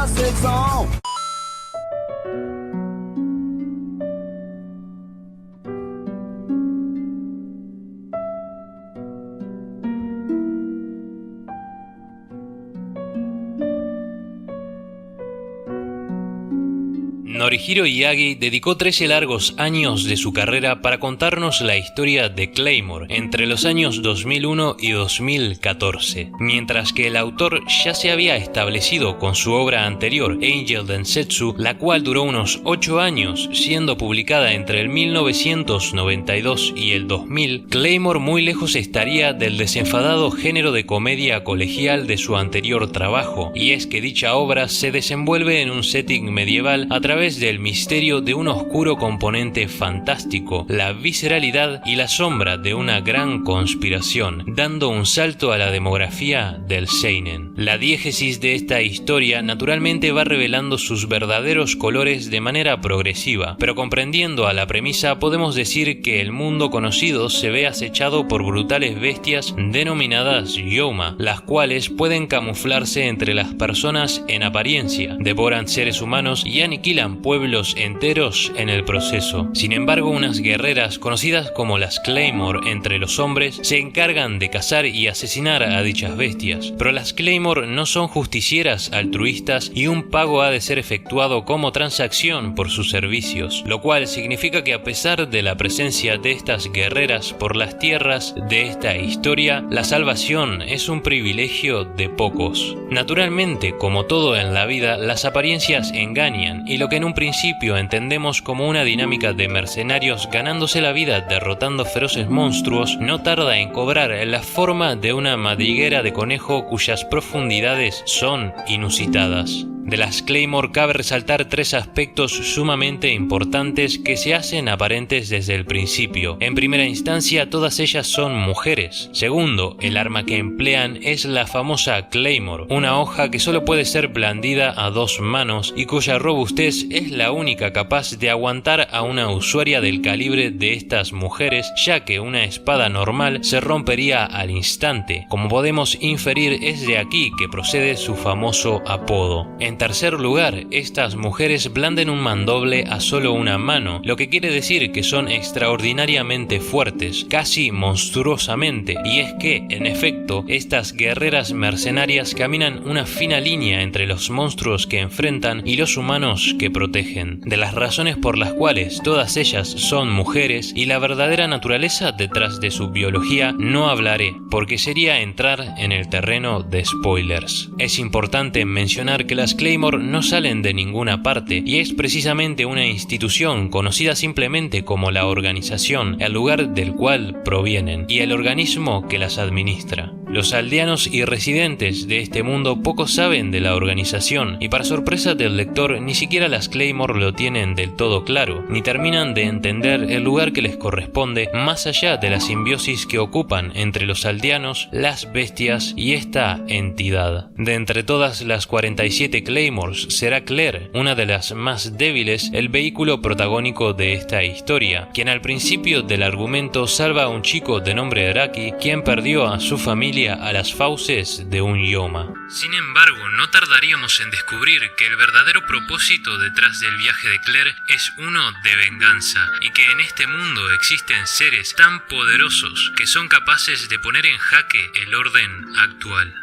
classics on. Norihiro Miyagi dedicó 13 largos años de su carrera para contarnos la historia de Claymore entre los años 2001 y 2014, mientras que el autor ya se había establecido con su obra anterior, Angel Densetsu, la cual duró unos 8 años, siendo publicada entre el 1992 y el 2000. Claymore muy lejos estaría del desenfadado género de comedia colegial de su anterior trabajo, y es que dicha obra se desenvuelve en un setting medieval a través del misterio de un oscuro componente fantástico, la visceralidad y la sombra de una gran conspiración, dando un salto a la demografía del seinen. La diégesis de esta historia naturalmente va revelando sus verdaderos colores de manera progresiva, pero comprendiendo a la premisa podemos decir que el mundo conocido se ve acechado por brutales bestias denominadas Yoma, las cuales pueden camuflarse entre las personas en apariencia, devoran seres humanos y aniquilan pueblos enteros en el proceso. Sin embargo, unas guerreras conocidas como las Claymore entre los hombres se encargan de cazar y asesinar a dichas bestias, pero las Claymore no son justicieras altruistas y un pago ha de ser efectuado como transacción por sus servicios, lo cual significa que a pesar de la presencia de estas guerreras por las tierras de esta historia, la salvación es un privilegio de pocos. Naturalmente, como todo en la vida, las apariencias engañan y lo que en un principio entendemos como una dinámica de mercenarios ganándose la vida derrotando feroces monstruos no tarda en cobrar la forma de una madriguera de conejo cuyas profundidades son inusitadas. De las Claymore cabe resaltar 3 aspectos sumamente importantes que se hacen aparentes desde el principio. En primera instancia, todas ellas son mujeres. Segundo, el arma que emplean es la famosa Claymore, una hoja que solo puede ser blandida a 2 manos y cuya robustez es la única capaz de aguantar a una usuaria del calibre de estas mujeres, ya que una espada normal se rompería al instante. Como podemos inferir, es de aquí que procede su famoso apodo. En tercer lugar, estas mujeres blanden un mandoble a solo una mano, lo que quiere decir que son extraordinariamente fuertes, casi monstruosamente, y es que, en efecto, estas guerreras mercenarias caminan una fina línea entre los monstruos que enfrentan y los humanos que protegen. De las razones por las cuales todas ellas son mujeres y la verdadera naturaleza detrás de su biología no hablaré, porque sería entrar en el terreno de spoilers. Es importante mencionar que las Claymore no salen de ninguna parte y es precisamente una institución conocida simplemente como la organización, el lugar del cual provienen, y el organismo que las administra. Los aldeanos y residentes de este mundo poco saben de la organización y para sorpresa del lector ni siquiera las Claymore lo tienen del todo claro, ni terminan de entender el lugar que les corresponde más allá de la simbiosis que ocupan entre los aldeanos, las bestias y esta entidad. De entre todas las 47 Claymores será Claire, una de las más débiles, el vehículo protagónico de esta historia, quien al principio del argumento salva a un chico de nombre Araki, quien perdió a su familia a las fauces de un Yoma. Sin embargo, no tardaríamos en descubrir que el verdadero propósito detrás del viaje de Claire es uno de venganza, y que en este mundo existen seres tan poderosos que son capaces de poner en jaque el orden actual.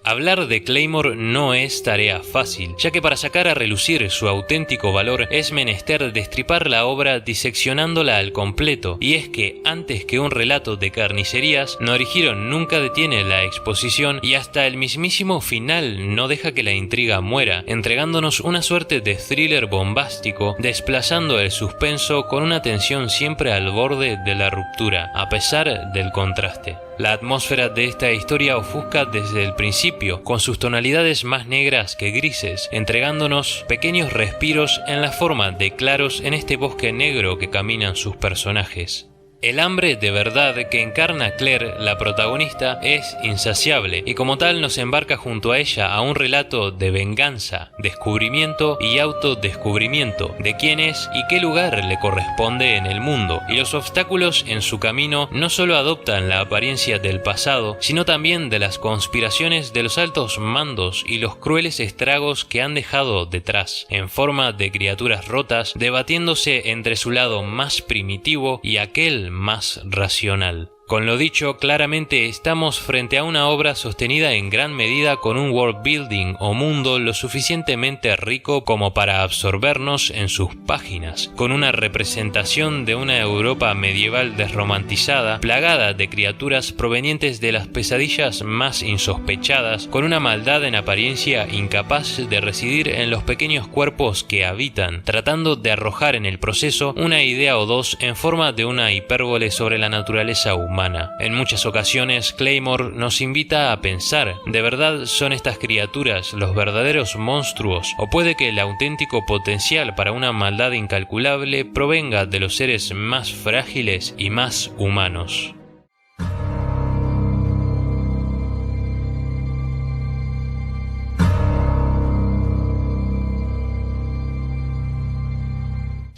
Hablar de Claymore no es tarea fácil, ya que para sacar a relucir su auténtico valor es menester destripar la obra diseccionándola al completo, y es que antes que un relato de carnicerías, Norihiro nunca detiene la exposición y hasta el mismísimo final no deja que la intriga muera, entregándonos una suerte de thriller bombástico, desplazando el suspenso con una tensión siempre al borde de la ruptura, a pesar del contraste. La atmósfera de esta historia ofusca desde el principio, con sus tonalidades más negras que grises, entregándonos pequeños respiros en la forma de claros en este bosque negro que caminan sus personajes. El hambre de verdad que encarna Claire, la protagonista, es insaciable y como tal nos embarca junto a ella a un relato de venganza, descubrimiento y autodescubrimiento de quién es y qué lugar le corresponde en el mundo, y los obstáculos en su camino no solo adoptan la apariencia del pasado, sino también de las conspiraciones de los altos mandos y los crueles estragos que han dejado detrás, en forma de criaturas rotas, debatiéndose entre su lado más primitivo y aquel más racional. Con lo dicho, claramente estamos frente a una obra sostenida en gran medida con un world building o mundo lo suficientemente rico como para absorbernos en sus páginas, con una representación de una Europa medieval desromantizada, plagada de criaturas provenientes de las pesadillas más insospechadas, con una maldad en apariencia incapaz de residir en los pequeños cuerpos que habitan, tratando de arrojar en el proceso una idea o dos en forma de una hipérbole sobre la naturaleza humana. En muchas ocasiones, Claymore nos invita a pensar, ¿de verdad son estas criaturas los verdaderos monstruos? ¿O puede que el auténtico potencial para una maldad incalculable provenga de los seres más frágiles y más humanos?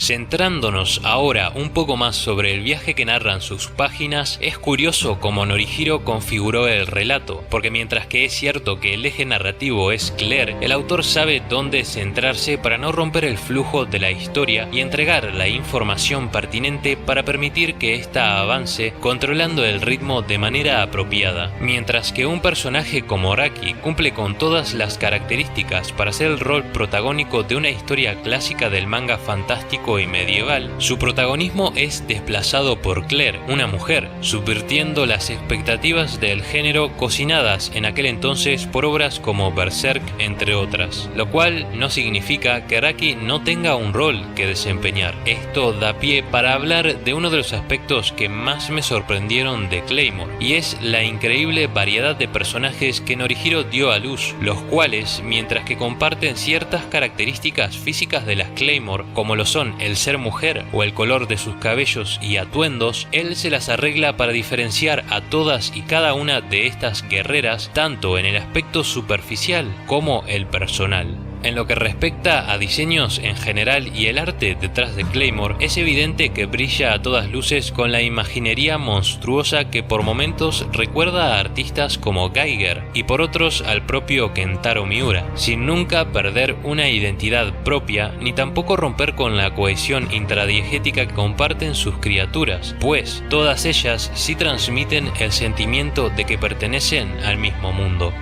Centrándonos ahora un poco más sobre el viaje que narran sus páginas, es curioso cómo Norihiro configuró el relato, porque mientras que es cierto que el eje narrativo es Claire, el autor sabe dónde centrarse para no romper el flujo de la historia y entregar la información pertinente para permitir que ésta avance, controlando el ritmo de manera apropiada. Mientras que un personaje como Araki cumple con todas las características para ser el rol protagónico de una historia clásica del manga fantástico y medieval, su protagonismo es desplazado por Claire, una mujer, subvirtiendo las expectativas del género cocinadas en aquel entonces por obras como Berserk, entre otras, lo cual no significa que Araki no tenga un rol que desempeñar. Esto da pie para hablar de uno de los aspectos que más me sorprendieron de Claymore, y es la increíble variedad de personajes que Norihiro dio a luz, los cuales, mientras que comparten ciertas características físicas de las Claymore, como lo son el ser mujer o el color de sus cabellos y atuendos, él se las arregla para diferenciar a todas y cada una de estas guerreras, tanto en el aspecto superficial como el personal. En lo que respecta a diseños en general y el arte detrás de Claymore, es evidente que brilla a todas luces con la imaginería monstruosa que por momentos recuerda a artistas como Geiger y por otros al propio Kentaro Miura, sin nunca perder una identidad propia ni tampoco romper con la cohesión intradiegética que comparten sus criaturas, pues todas ellas sí transmiten el sentimiento de que pertenecen al mismo mundo.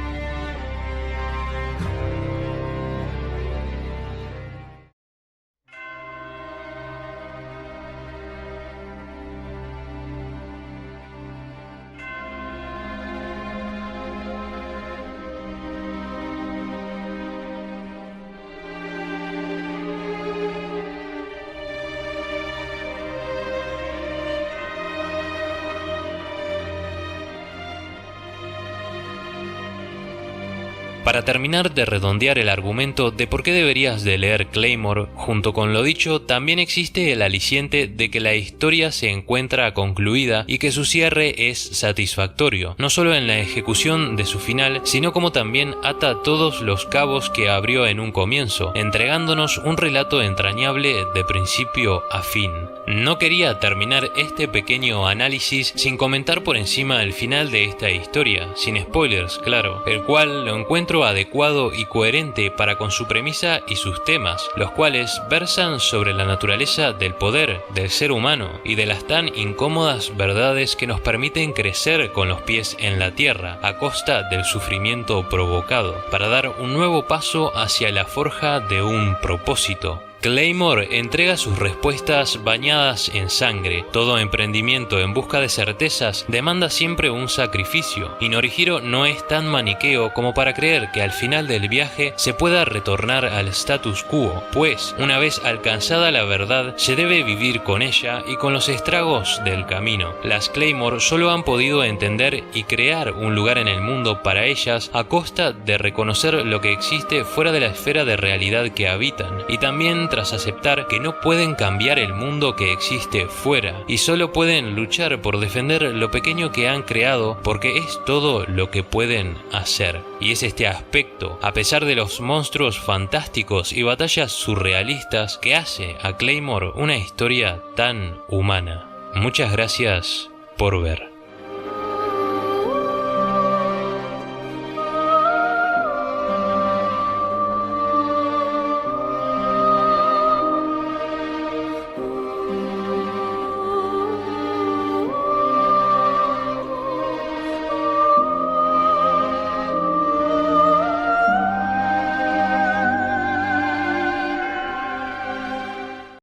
Para terminar de redondear el argumento de por qué deberías de leer Claymore, junto con lo dicho, también existe el aliciente de que la historia se encuentra concluida y que su cierre es satisfactorio, no solo en la ejecución de su final, sino como también ata todos los cabos que abrió en un comienzo, entregándonos un relato entrañable de principio a fin. No quería terminar este pequeño análisis sin comentar por encima el final de esta historia, sin spoilers, claro, el cual lo encuentro adecuado y coherente para con su premisa y sus temas, los cuales versan sobre la naturaleza del poder del ser humano y de las tan incómodas verdades que nos permiten crecer con los pies en la tierra a costa del sufrimiento provocado, para dar un nuevo paso hacia la forja de un propósito. Claymore entrega sus respuestas bañadas en sangre. Todo emprendimiento en busca de certezas demanda siempre un sacrificio, y Norihiro no es tan maniqueo como para creer que al final del viaje se pueda retornar al status quo, pues una vez alcanzada la verdad se debe vivir con ella y con los estragos del camino. Las Claymore solo han podido entender y crear un lugar en el mundo para ellas a costa de reconocer lo que existe fuera de la esfera de realidad que habitan, y también tras aceptar que no pueden cambiar el mundo que existe fuera, y solo pueden luchar por defender lo pequeño que han creado, porque es todo lo que pueden hacer. Y es este aspecto, a pesar de los monstruos fantásticos y batallas surrealistas, que hace a Claymore una historia tan humana. Muchas gracias por ver.